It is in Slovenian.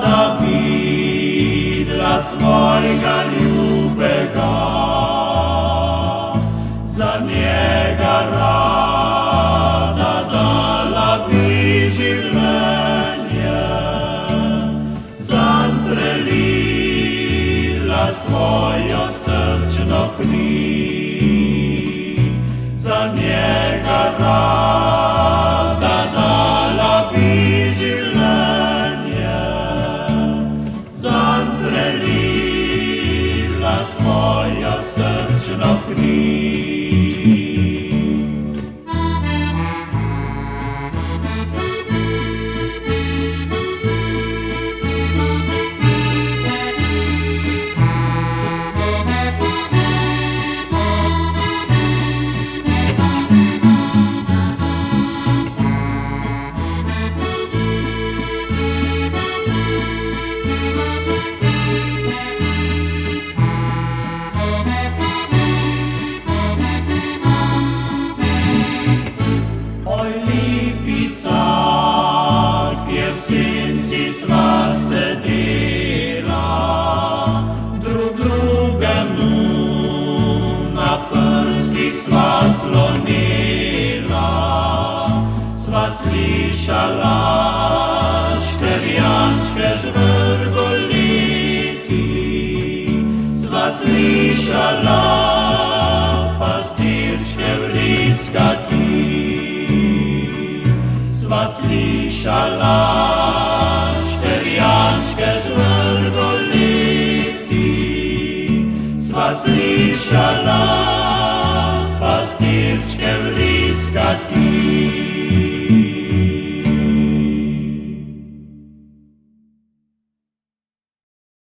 Davida svojega ljubega, za njega rada dala bi življenje, zanj prelila svojo srčno kri, za njega rada dala bi življenje, zanj prelila svojo srčno kri. Sva sedela, drug drugemu na prsih sva slonila, sva slišala škrjančke žvrgoliti, sva slišala pastirčke vriskati, sva slišala škrjančke žvrgoliti, sva slišala